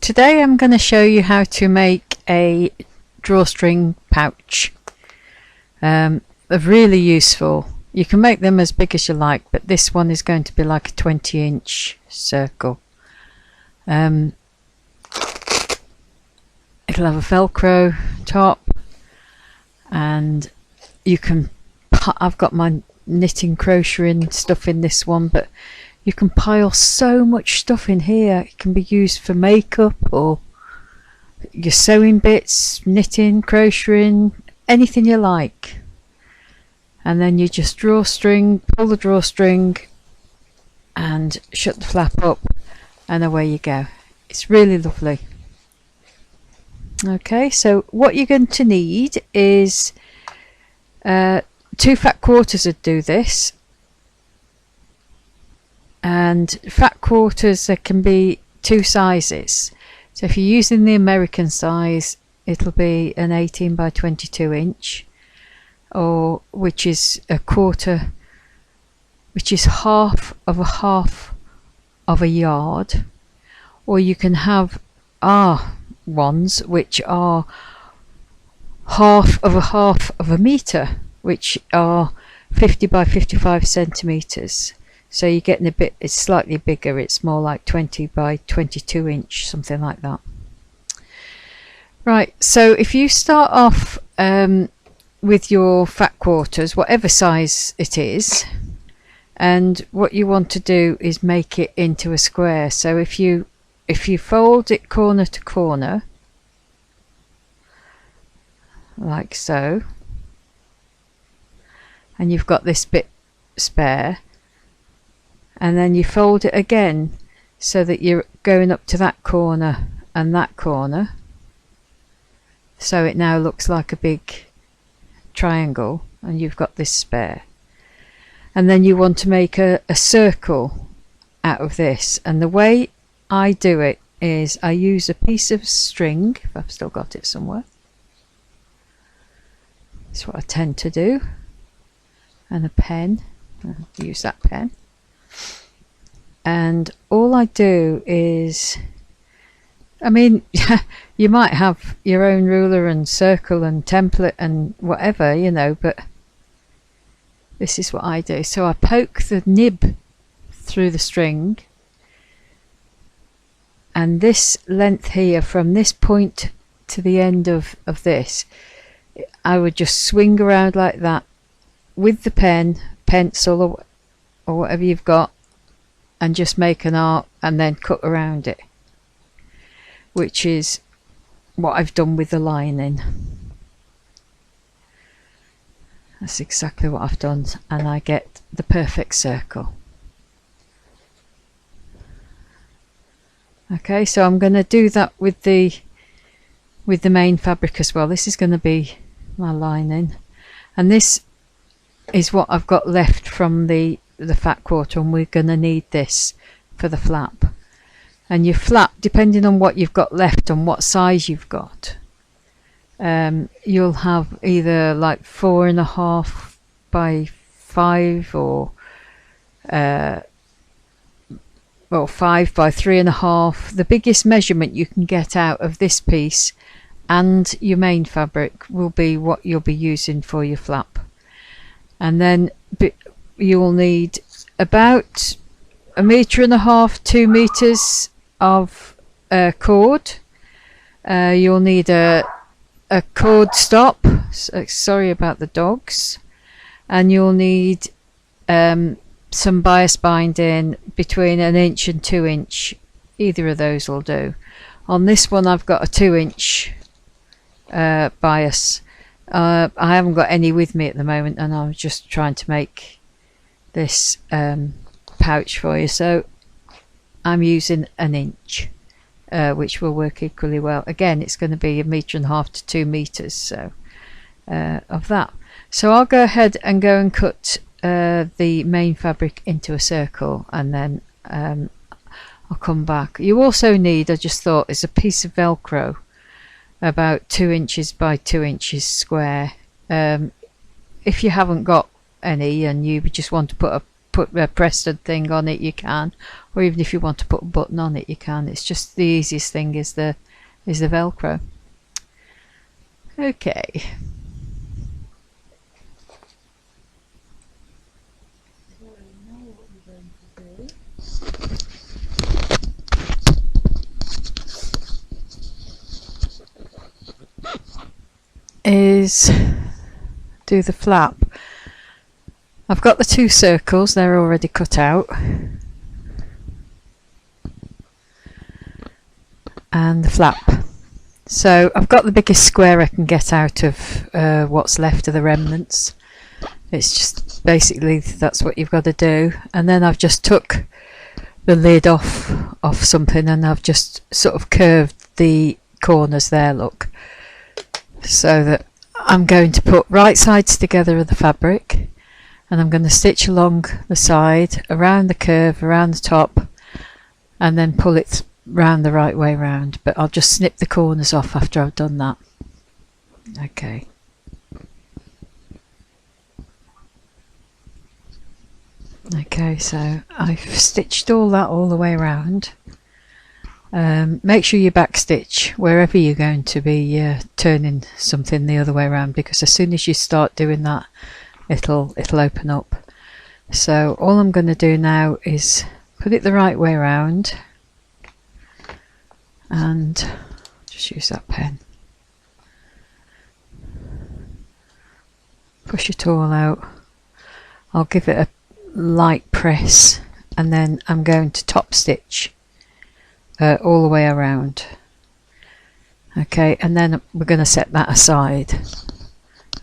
Today I'm going to show you how to make a drawstring pouch. They're really useful. You can make them as big as you like, but this one is going to be like a 20-inch circle. It'll have a Velcro top, and you can, I've got my knitting, crocheting stuff in this one, but you can pile so much stuff in here. It can be used for makeup or your sewing bits, knitting, crocheting, anything you like. And then you just pull the drawstring and shut the flap up, and away you go. It's really lovely. Okay, so what you're going to need is 2 fat quarters would do this. And fat quarters, there can be 2 sizes. So if you're using the American size, it'll be an 18 by 22 inch, or which is a quarter, which is half of a yard. Or you can have our ones which are half of a meter, which are 50 by 55 centimeters. So you're getting a bit, it's slightly bigger, it's more like 20 by 22 inch, something like that. Right, so if you start off with your fat quarters, whatever size it is, and what you want to do is make it into a square. So if you fold it corner to corner, like so, and you've got this bit spare, and then you fold it again so that you're going up to that corner and that corner, so it now looks like a big triangle, and you've got this spare. And then you want to make a circle out of this, and the way I do it is I use a piece of string, if I've still got it somewhere. That's what I tend to do, and a pen. I'll use that pen. And all I do is, I mean, you might have your own ruler and circle and template and whatever, you know, but this is what I do. So I poke the nib through the string, and this length here, from this point to the end of this, I would just swing around like that with the pen, pencil, or whatever you've got, and just make an arc and then cut around it, which is what I've done with the lining. That's exactly what I've done, and I get the perfect circle. Okay, so I'm going to do that with the main fabric as well. This is going to be my lining, and this is what I've got left from the fat quarter, and we're going to need this for the flap. And your flap, depending on what you've got left and what size you've got, you'll have either like 4.5 by 5 or 5 by 3.5. The biggest measurement you can get out of this piece and your main fabric will be what you'll be using for your flap. And then you'll need about 1.5 meters, 2 meters of cord. You'll need a cord stop, sorry about the dogs, and you'll need some bias binding between 1 inch and 2 inch. Either of those will do. On this one I've got a 2-inch bias. I haven't got any with me at the moment, and I'm just trying to make this pouch for you, so I'm using 1 inch, which will work equally well. Again, it's going to be 1.5 meters to 2 meters, so of that. So I'll go ahead and go and cut the main fabric into a circle, and then I'll come back. You also need, I just thought, is a piece of Velcro about 2 inches by 2 inches square. If you haven't got any and you just want to put put a Preston thing on it, you can, or even if you want to put a button on it, you can. It's just the easiest thing is the Velcro. Okay. Is do the flap. I've got the 2 circles, they're already cut out, and the flap. So I've got the biggest square I can get out of what's left of the remnants. It's just basically that's what you've got to do. And then I've just took the lid off something, and I've just sort of curved the corners there, look, so that I'm going to put right sides together of the fabric, and I'm going to stitch along the side, around the curve, around the top, and then pull it round the right way round. But I'll just snip the corners off after I've done that. Okay. Okay, so I've stitched all that all the way around. Make sure you back stitch wherever you're going to be turning something the other way around, because as soon as you start doing that, it'll open up. So all I'm going to do now is put it the right way around, and just use that pen, push it all out. I'll give it a light press, and then I'm going to top stitch all the way around. Okay, and then we're going to set that aside,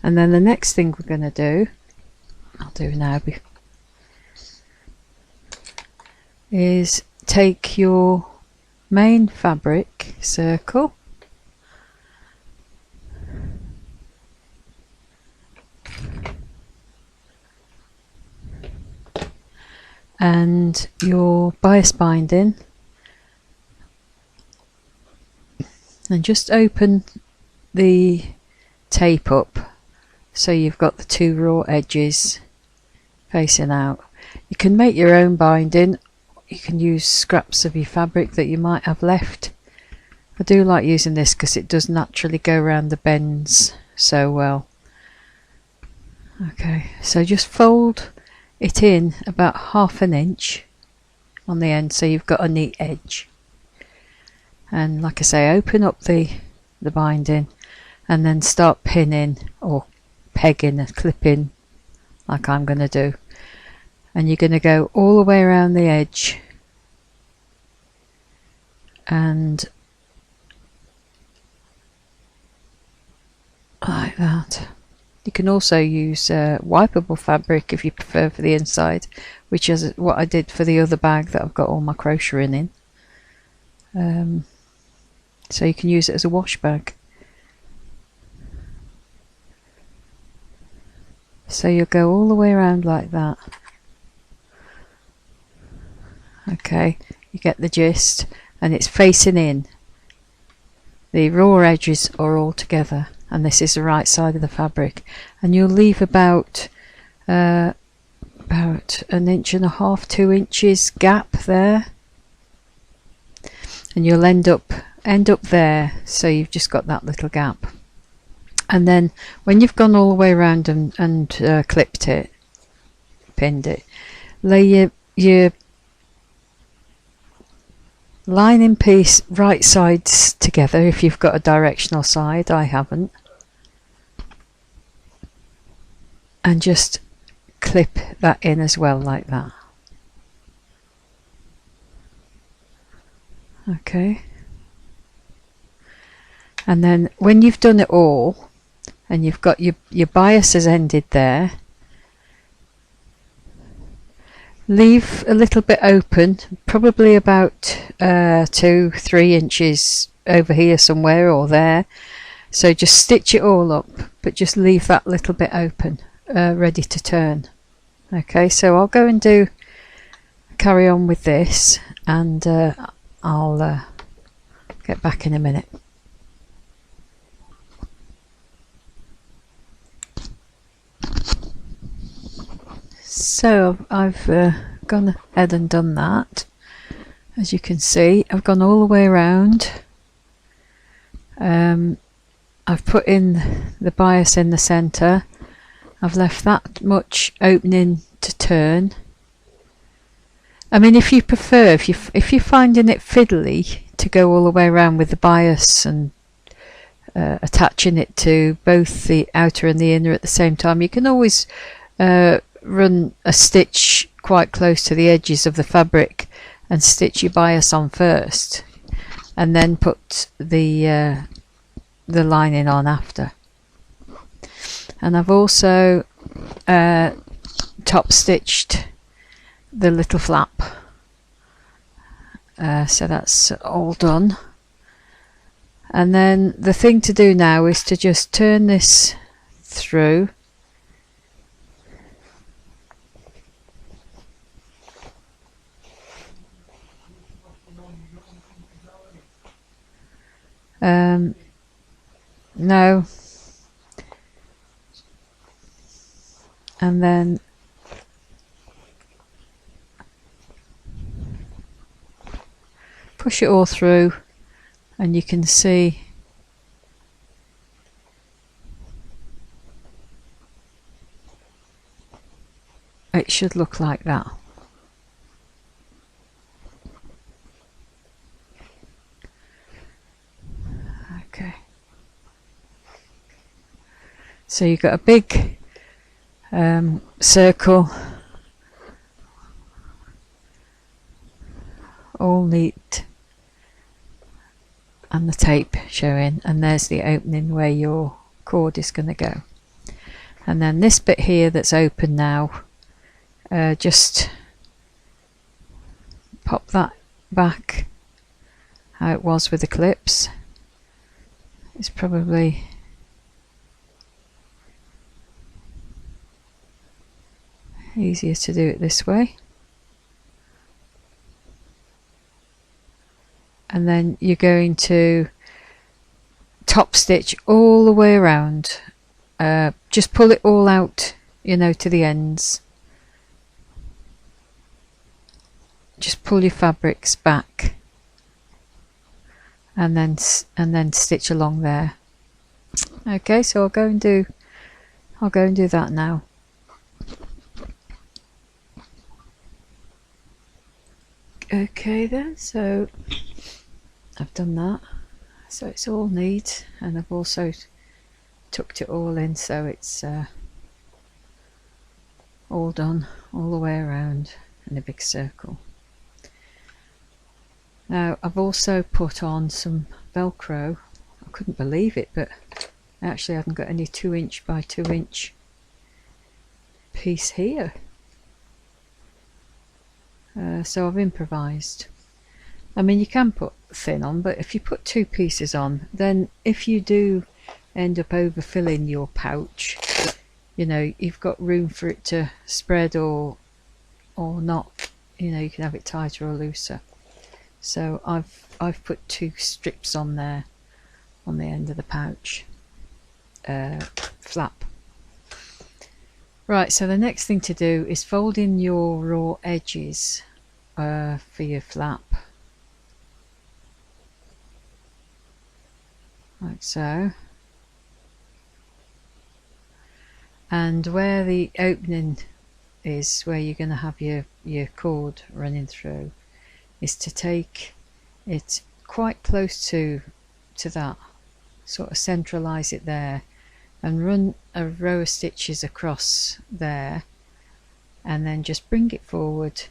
and then the next thing we're going to do, I'll do now, is take your main fabric circle and your bias binding, and just open the tape up so you've got the 2 raw edges facing out. You can make your own binding. You can use scraps of your fabric that you might have left. I do like using this because it does naturally go around the bends so well. Okay, so just fold it in about 1/2 inch on the end so you've got a neat edge. And like I say, open up the binding and then start pinning or pegging and clipping like I'm going to do. And you're going to go all the way around the edge and like that. You can also use wipeable fabric if you prefer for the inside, which is what I did for the other bag that I've got all my crocheting in. So you can use it as a wash bag. So you'll go all the way around like that. Okay, you get the gist, and it's facing in. The raw edges are all together, and this is the right side of the fabric, and you'll leave about 1.5 inches, 2 inches gap there, and you'll end up there, so you've just got that little gap. And then when you've gone all the way around and clipped it, pinned it, lay your lining piece right sides together if you've got a directional side. I haven't. And just clip that in as well like that. Okay. And then when you've done it all and you've got your bias has ended there, leave a little bit open, probably about 2-3 inches over here somewhere or there. So just stitch it all up, but just leave that little bit open, ready to turn. Okay, so I'll go and carry on with this, and I'll get back in a minute. So I've gone ahead and done that. As you can see, I've gone all the way around. I've put in the bias in the centre. I've left that much opening to turn. I mean, if you prefer, if you're finding it fiddly to go all the way around with the bias and attaching it to both the outer and the inner at the same time, you can always run a stitch quite close to the edges of the fabric and stitch your bias on first, and then put the lining on after. And I've also top stitched the little flap, so that's all done. And then the thing to do now is to just turn this through. No. And then push it all through, and you can see it should look like that. Okay. So you've got a big circle, all neat, and the tape showing, and there's the opening where your cord is going to go. And then this bit here that's open now, just pop that back how it was with the clips. It's probably easier to do it this way. And then you're going to top stitch all the way around. Just pull it all out, you know, to the ends. Just pull your fabrics back, and then stitch along there. Okay, so I'll go and do that now. Okay then, so I've done that, so it's all neat, and I've also tucked it all in so it's all done all the way around in a big circle. Now I've also put on some Velcro. I couldn't believe it, but I actually haven't got any 2" by 2" piece here. So I've improvised. I mean, you can put thin on, but if you put 2 pieces on, then if you do end up overfilling your pouch, you know, you've got room for it to spread or not. You know, you can have it tighter or looser. So I've put 2 strips on there on the end of the pouch flap. Right, so the next thing to do is fold in your raw edges for your flap, like so. And where the opening is, where you're going to have your cord running through, is to take it quite close to that, sort of centralize it there, and run a row of stitches across there, and then just bring it forward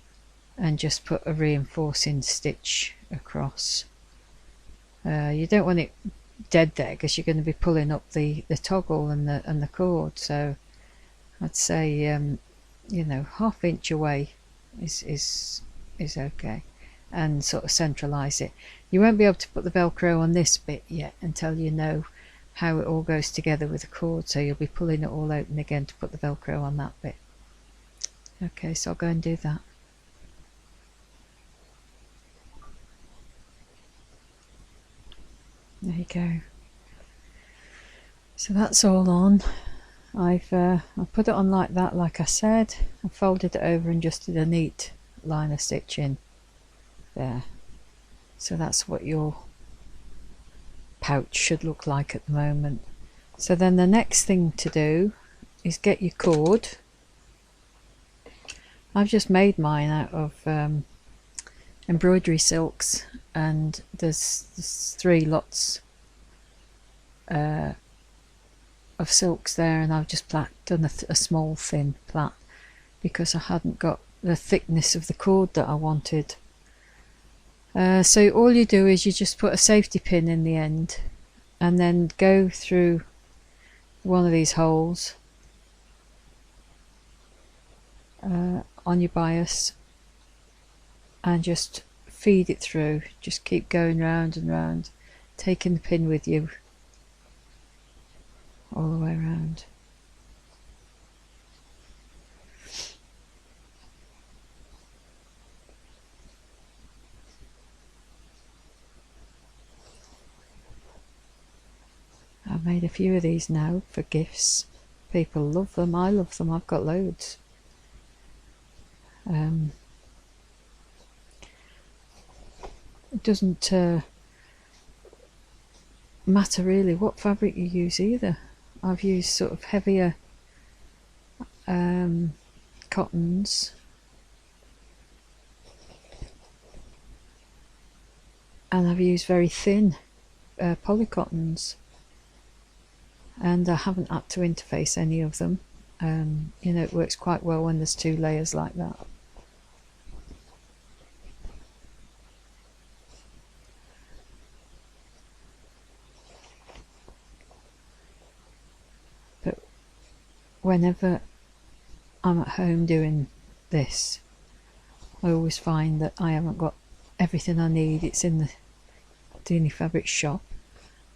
and just put a reinforcing stitch across. You don't want it dead there because you're going to be pulling up the toggle and the cord, so I'd say you know, 1/2 inch away is okay, and sort of centralize it. You won't be able to put the Velcro on this bit yet until you know how it all goes together with the cord, so you'll be pulling it all open again to put the Velcro on that bit. Okay, so I'll go and do that. There you go. So that's all on. I put it on like that, like I said. I folded it over and just did a neat line of stitching there. So that's what your pouch should look like at the moment. So then the next thing to do is get your cord. I've just made mine out of embroidery silks, and there's 3 lots of silks there, and I've just done a small thin plait because I hadn't got the thickness of the cord that I wanted. So all you do is you just put a safety pin in the end and then go through one of these holes on your bias and just feed it through. Just keep going round and round, taking the pin with you all the way around. I've made a few of these now for gifts. People love them, I love them, I've got loads. It doesn't matter really what fabric you use either. I've used sort of heavier cottons, and I've used very thin polycottons, and I haven't had to interface any of them. You know, it works quite well when there's 2 layers like that. But whenever I'm at home doing this, I always find that I haven't got everything I need. It's in the Deany Fabrics shop,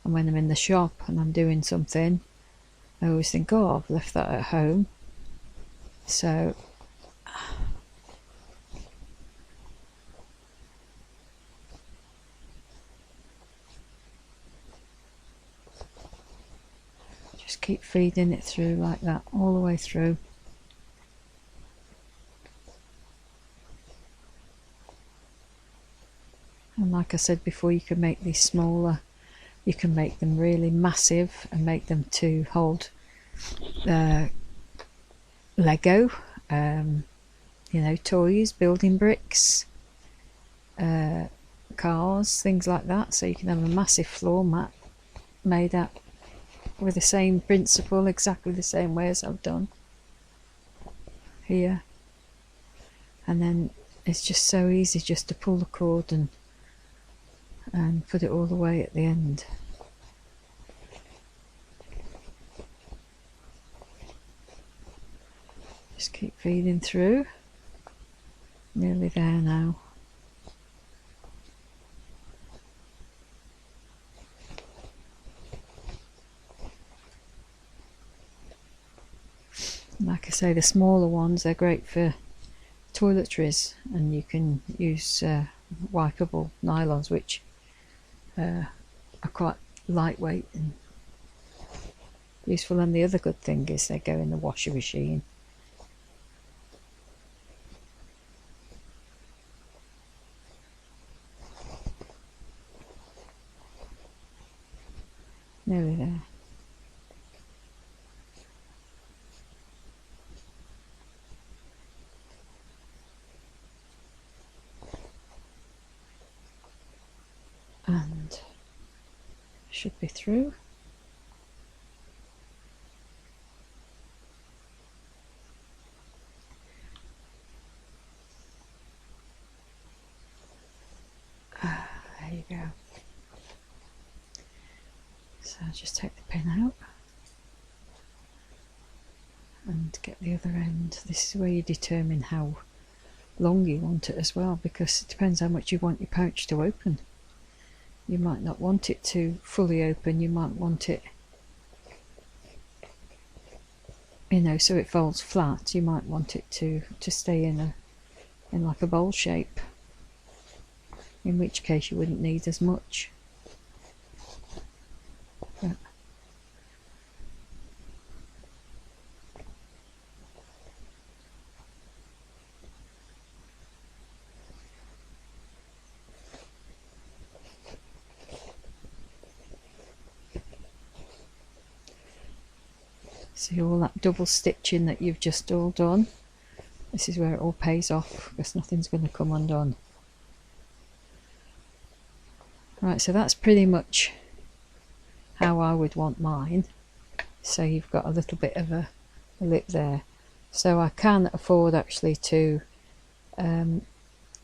and when I'm in the shop and I'm doing something, I always think, oh, I've left that at home. So just keep feeding it through like that all the way through. And like I said before, you can make these smaller, you can make them really massive and make them to hold Lego, you know, toys, building bricks, cars, things like that. So you can have a massive floor mat made up with the same principle, exactly the same way as I've done here. And then it's just so easy just to pull the cord and put it all the way at the end. Just keep feeding through. Nearly there now. Like I say, the smaller ones, they're great for toiletries, and you can use wipeable nylons, which are quite lightweight and useful. And the other good thing is they go in the washing machine. Nearly there. And should be through. There you go. So I'll just take the pin out and get the other end. This is where you determine how long you want it as well, because it depends how much you want your pouch to open. You might not want it to fully open, you might want it, you know, so it folds flat. You might want it to stay in like a bowl shape, in which case you wouldn't need as much. But See all that double stitching that you've just all done? This is where it all pays off, because nothing's going to come undone. Right, so that's pretty much how I would want mine. So you've got a little bit of a lip there. So I can afford actually to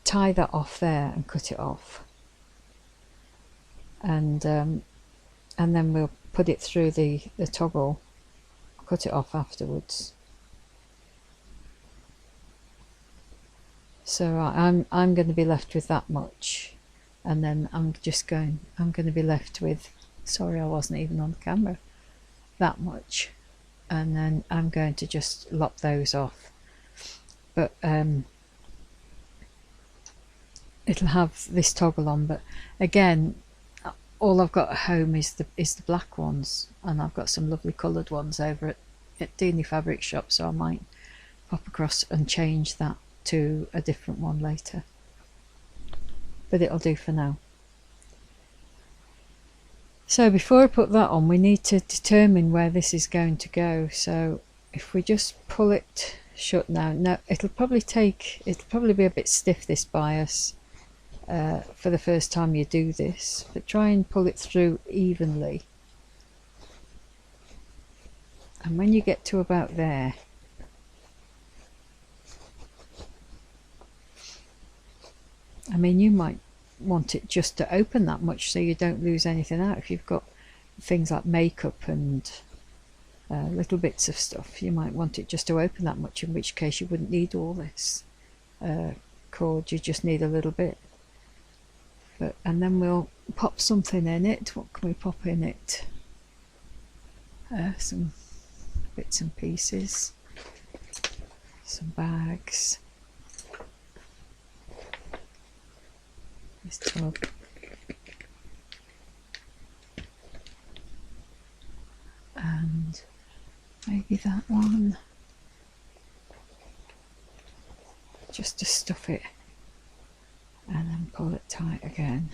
tie that off there and cut it off. And then we'll put it through the toggle, cut it off afterwards. So I'm going to be left with that much, and then I'm going to be left with, sorry I wasn't even on the camera, that much, and then I'm going to just lop those off. But it'll have this toggle on, but again, all I've got at home is the black ones, and I've got some lovely coloured ones over at Deany Fabrics shop, so I might pop across and change that to a different one later, but it'll do for now. So before I put that on, we need to determine where this is going to go. So if we just pull it shut now, it'll probably be a bit stiff, this bias, for the first time you do this, but try and pull it through evenly, and when you get to about there, I mean, you might want it just to open that much so you don't lose anything out. If you've got things like makeup and little bits of stuff, you might want it just to open that much, in which case you wouldn't need all this cord, you just need a little bit. And then we'll pop something in it. What can we pop in it? Some bits and pieces, some bags, this tub, and maybe that one, just to stuff it, and then pull it tight again.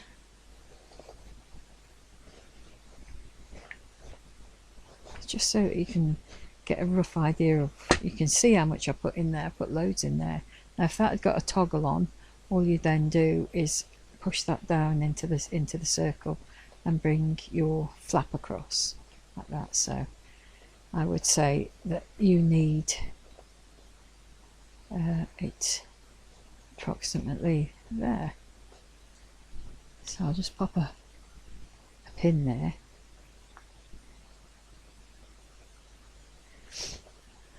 Just so that you can get a rough idea of, you can see how much I put in there. I put loads in there. Now if that had got a toggle on, all you then do is push that down into the circle and bring your flap across like that. So I would say that you need it approximately there. So I'll just pop a pin there,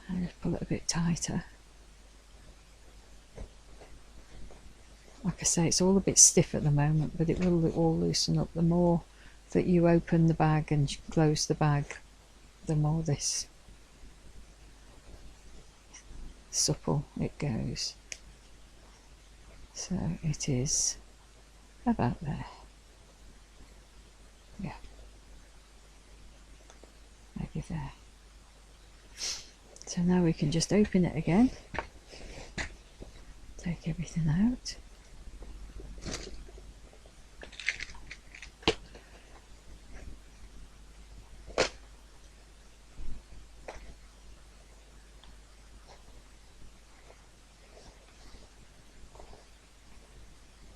and just pull it a bit tighter. Like I say, it's all a bit stiff at the moment, but it will all loosen up. The more that you open the bag and close the bag, the more this supple it goes. So it is about there. Yeah, maybe there. So now we can just open it again, take everything out.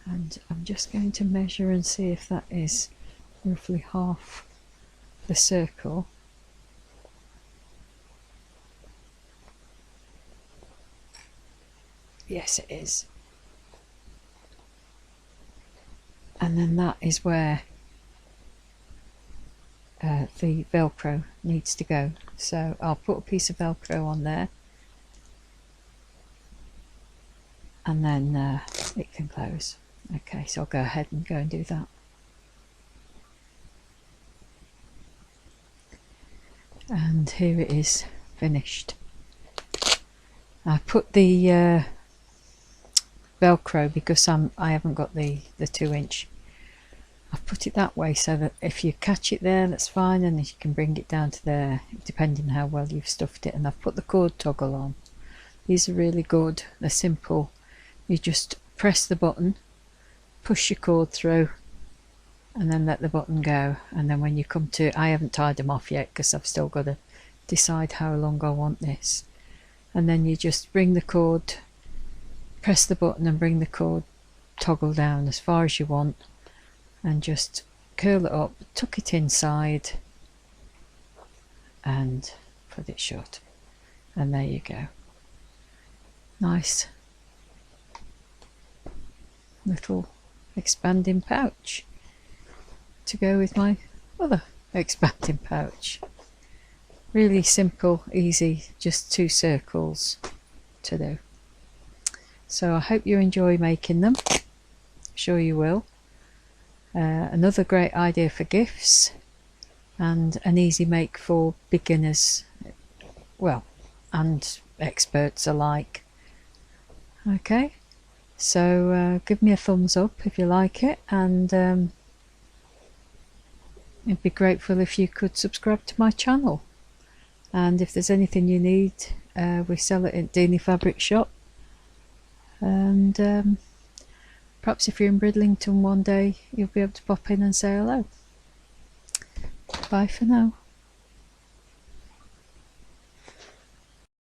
And I'm just going to measure and see if that is roughly half the circle. Yes, it is. And then that is where the Velcro needs to go. So I'll put a piece of Velcro on there, and then it can close. Okay, so I'll go ahead and go and do that. And here it is, finished. I put the Velcro because I haven't got the 2-inch. I've put it that way so that if you catch it there, that's fine, and you can bring it down to there, depending how well you've stuffed it. And I've put the cord toggle on. These are really good. They're simple. You just press the button, push your cord through, and then let the button go. And then when you come to, I haven't tied them off yet because I've still got to decide how long I want this, and then you just bring the cord, press the button and bring the cord toggle down as far as you want, and just curl it up, tuck it inside and put it shut, and there you go. Nice little expanding pouch to go with my other expanding pouch. Really simple, easy, just 2 circles to do. So I hope you enjoy making them. I'm sure you will. Another great idea for gifts, and an easy make for beginners, well, and experts alike. Okay, so give me a thumbs up if you like it, and I'd be grateful if you could subscribe to my channel. And if there's anything you need, we sell it at Deany Fabrics shop, and perhaps if you're in Bridlington one day, you'll be able to pop in and say hello. Bye for now.